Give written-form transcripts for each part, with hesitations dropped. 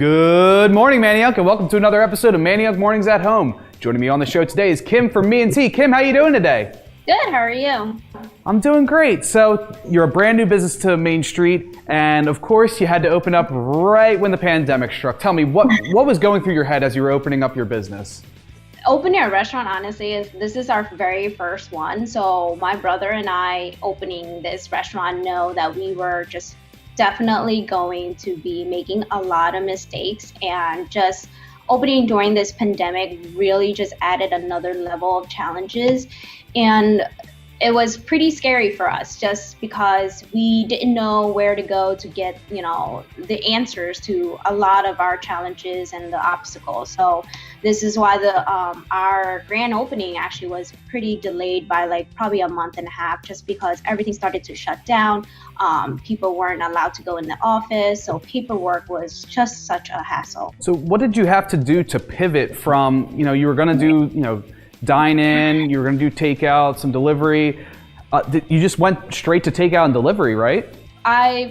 Good morning, Manayunk, and welcome to another episode of Manayunk Mornings at Home. Joining me on the show today is Kim from Me and T. Kim, how you doing today? Good, how are you? I'm doing great. So you're a brand new business to Main Street, and of course you had to open up right when the pandemic struck. Tell me, what was going through your head as you were opening up your business? Opening a restaurant, honestly, this is our very first one. So my brother and I opening this restaurant know that we were just definitely going to be making a lot of mistakes, and just opening during this pandemic really just added another level of challenges. And it was pretty scary for us just because we didn't know where to go to get, the answers to a lot of our challenges and the obstacles. So this is why our grand opening actually was pretty delayed by probably a month and a half, just because everything started to shut down. People weren't allowed to go in the office, so paperwork was just such a hassle. So what did you have to do to pivot from, you were going to do, dine in, you were going to do takeout, some delivery. You just went straight to takeout and delivery, right?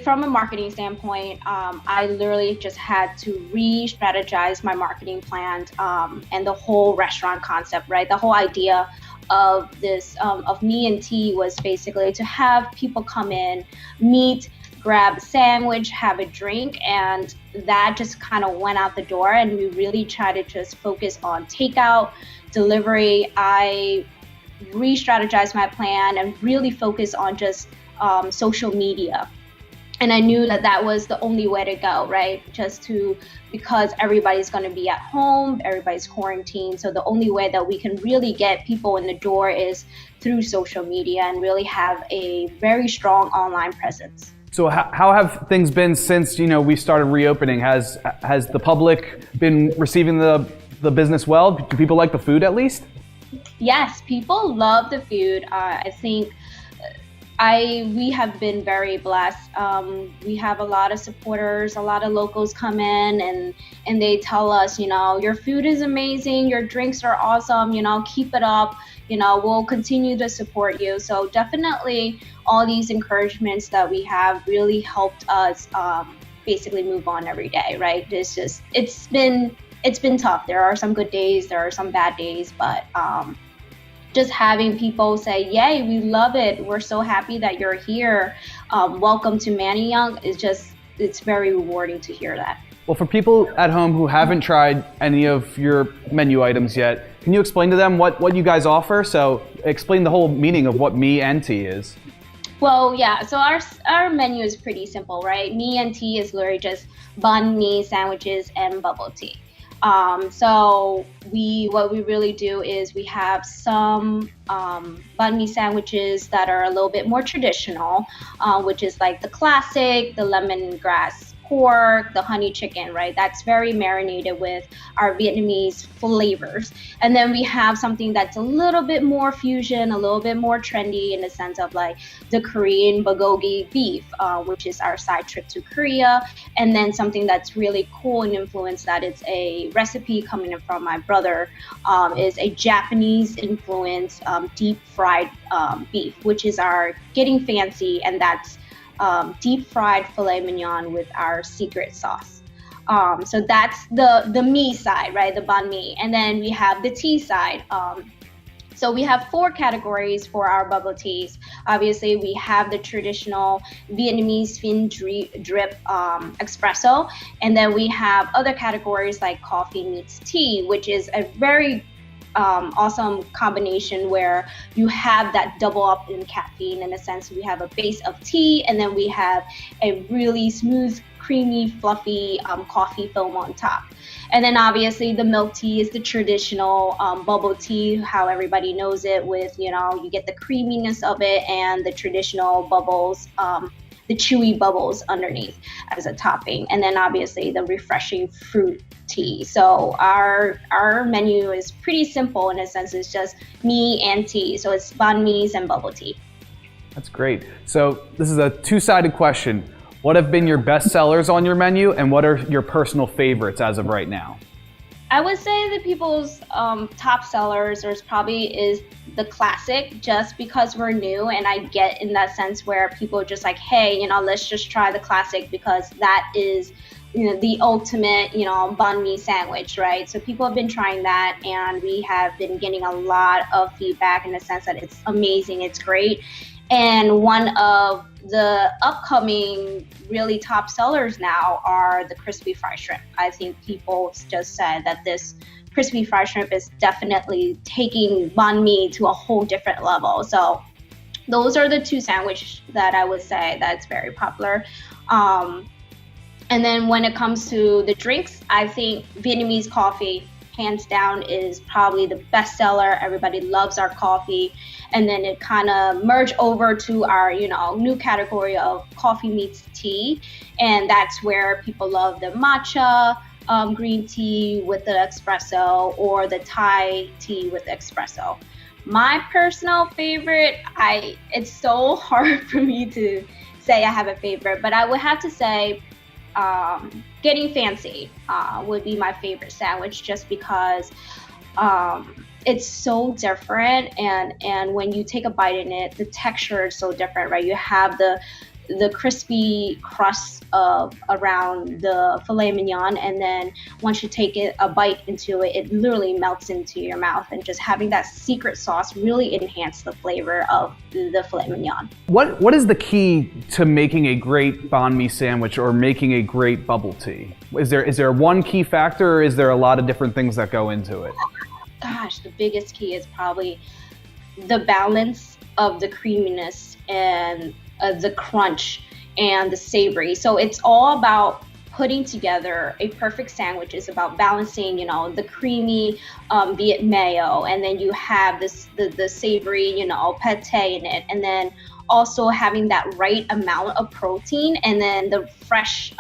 From a marketing standpoint, I literally just had to re-strategize my marketing plan and the whole restaurant concept, right? The whole idea of this, of Me and Tea, was basically to have people come in, meet, grab a sandwich, have a drink, and that just kind of went out the door. And we really tried to just focus on takeout, delivery. I re-strategized my plan and really focused on just social media. And I knew that was the only way to go, right? Because everybody's going to be at home, everybody's quarantined. So the only way that we can really get people in the door is through social media and really have a very strong online presence. So how have things been since, we started reopening? Has the public been receiving the business well? Do people like the food at least? Yes, people love the food. I think we have been very blessed. We have a lot of supporters, a lot of locals come in and they tell us, your food is amazing, your drinks are awesome, keep it up, we'll continue to support you. So definitely all these encouragements that we have really helped us basically move on every day, right? It's been tough. There are some good days, there are some bad days, but just having people say, yay, we love it, we're so happy that you're here, welcome to Manayunk, it's very rewarding to hear that. Well, for people at home who haven't tried any of your menu items yet, can you explain to them what you guys offer? So explain the whole meaning of what Me and Tea is. Well, yeah, so our menu is pretty simple, right? Me and Tea is literally just banh mi, sandwiches, and bubble tea. So what we really do is we have some banh mi sandwiches that are a little bit more traditional, which is like the classic, the lemongrass pork, the honey chicken, right? That's very marinated with our Vietnamese flavors. And then we have something that's a little bit more fusion, a little bit more trendy in the sense of like the Korean bulgogi beef, which is our side trip to Korea. And then something that's really cool and influenced, that it's a recipe coming in from my brother, is a Japanese influenced deep fried beef, which is our getting fancy, and that's deep fried filet mignon with our secret sauce. So that's the me side, right? The banh mi. And then we have the tea side. So we have 4 categories for our bubble teas. Obviously, we have the traditional Vietnamese fin drip espresso. And then we have other categories like coffee meets tea, which is a very awesome combination where you have that double up in caffeine. In a sense, we have a base of tea, and then we have a really smooth, creamy, fluffy coffee foam on top. And then obviously the milk tea is the traditional bubble tea, how everybody knows it, with, you get the creaminess of it and the traditional bubbles, the chewy bubbles underneath as a topping. And then obviously the refreshing fruit tea. So our menu is pretty simple in a sense. It's just me and tea. So it's banh mi's and bubble tea. That's great. So this is a two-sided question. What have been your best sellers on your menu, and what are your personal favorites as of right now? I would say that people's top sellers is the classic, just because we're new, and I get in that sense where people are just like, hey, let's just try the classic because that is the ultimate, banh mi sandwich, right? So people have been trying that, and we have been getting a lot of feedback in the sense that it's amazing, it's great. And one of the upcoming really top sellers now are the crispy fried shrimp. I think people just said that this crispy fried shrimp is definitely taking banh mi to a whole different level. So those are the two sandwiches that I would say that's very popular. And then when it comes to the drinks, I think Vietnamese coffee, hands down, is probably the best seller. Everybody loves our coffee. And then it kind of merged over to our, new category of coffee meets tea. And that's where people love the matcha green tea with the espresso, or the Thai tea with espresso. My personal favorite, it's so hard for me to say I have a favorite, but I would have to say Getting Fancy would be my favorite sandwich, just because it's so different, and when you take a bite in it, the texture is so different, right? You have the crispy crust around the filet mignon, and then once you take a bite into it, it literally melts into your mouth, and just having that secret sauce really enhanced the flavor of the filet mignon. What is the key to making a great banh mi sandwich or making a great bubble tea? Is there one key factor, or is there a lot of different things that go into it? Gosh, the biggest key is probably the balance of the creaminess and the crunch and the savory. So it's all about putting together a perfect sandwich. It's about balancing, the creamy Viet mayo, and then you have the savory, pate in it, and then also having that right amount of protein, and then the fresh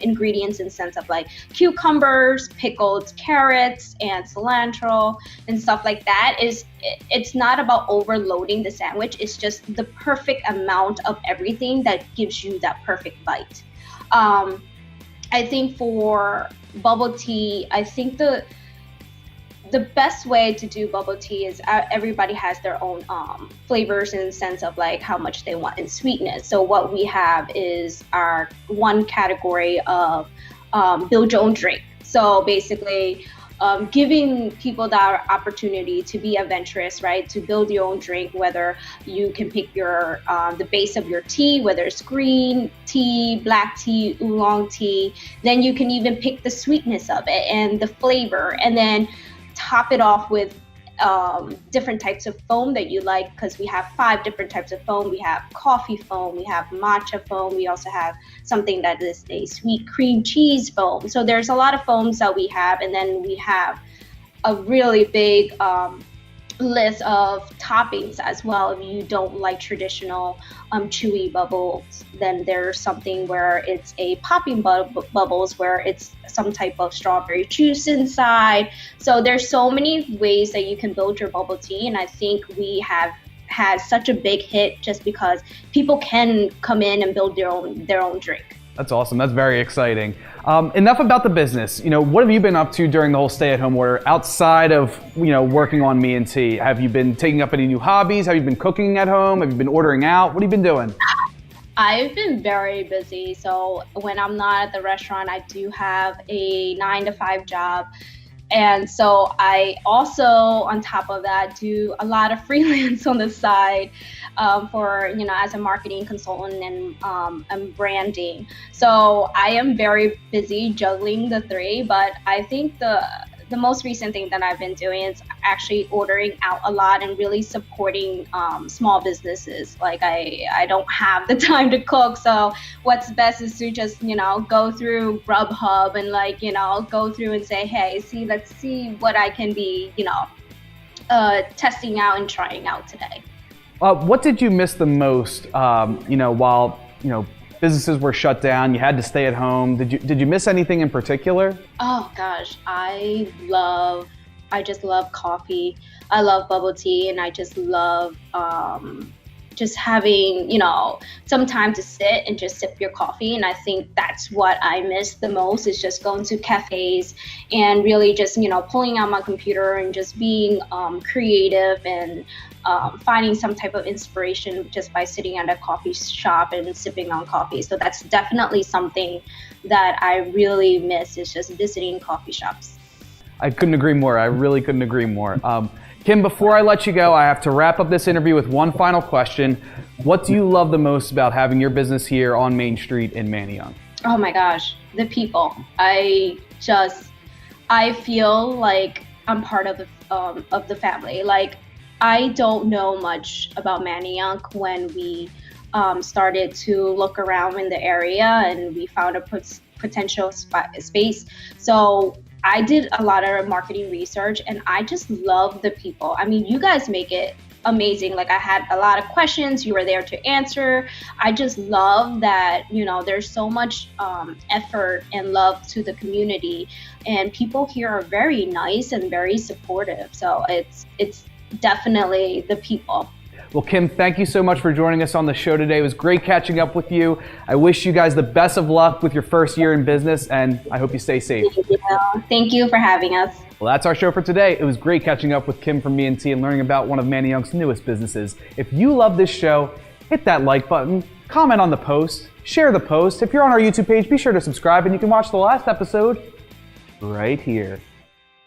ingredients in the sense of like cucumbers, pickled carrots, and cilantro and stuff like that. It's not about overloading the sandwich. It's just the perfect amount of everything that gives you that perfect bite. I think for bubble tea, I think the best way to do bubble tea is everybody has their own flavors in the sense of like how much they want in sweetness. So what we have is our one category of build your own drink. So basically giving people that opportunity to be adventurous, right? To build your own drink, whether you can pick your the base of your tea, whether it's green tea, black tea, oolong tea. Then you can even pick the sweetness of it and the flavor, and then top it off with different types of foam that you like, because we have 5 different types of foam. We have coffee foam, we have matcha foam, we also have something that is a sweet cream cheese foam. So there's a lot of foams that we have, and then we have a really big list of toppings as well. If you don't like traditional chewy bubbles, then there's something where it's a popping bubbles, where it's some type of strawberry juice inside. So there's so many ways that you can build your bubble tea, and I think we have had such a big hit just because people can come in and build their own drink. That's awesome. That's very exciting. Enough about the business. What have you been up to during the whole stay-at-home order outside of, working on Me and Tea? Have you been taking up any new hobbies? Have you been cooking at home? Have you been ordering out? What have you been doing? I've been very busy. So when I'm not at the restaurant, I do have a 9-to-5 job. And so I also, on top of that, do a lot of freelance on the side for, as a marketing consultant and branding. So I am very busy juggling the 3, but I think the most recent thing that I've been doing is actually ordering out a lot and really supporting small businesses. Like I don't have the time to cook, so what's best is to just go through Grubhub and go through and say, hey, let's see what I can be testing out and trying out today. What did you miss the most? While businesses were shut down, you had to stay at home. Did you miss anything in particular? Oh gosh, I just love coffee. I love bubble tea, and I just love just having, some time to sit and just sip your coffee. And I think that's what I miss the most, is just going to cafes and really just, pulling out my computer and just being creative and finding some type of inspiration just by sitting at a coffee shop and sipping on coffee. So that's definitely something that I really miss, is just visiting coffee shops. I couldn't agree more. I really couldn't agree more. Kim, before I let you go, I have to wrap up this interview with one final question. What do you love the most about having your business here on Main Street in Manayunk? Oh my gosh, the people. I feel like I'm part of the family. Like, I don't know much about Manayunk when we started to look around in the area and we found a potential space. So I did a lot of marketing research and I just love the people. I mean, you guys make it amazing. Like, I had a lot of questions, you were there to answer. I just love that, there's so much effort and love to the community, and people here are very nice and very supportive. So it's definitely the people. Well, Kim, thank you so much for joining us on the show today. It was great catching up with you. I wish you guys the best of luck with your first year in business, and I hope you stay safe. Thank you for having us. Well, that's our show for today. It was great catching up with Kim from Me&T and learning about one of Manayunk's newest businesses. If you love this show, hit that like button, comment on the post, share the post. If you're on our YouTube page, be sure to subscribe, and you can watch the last episode right here.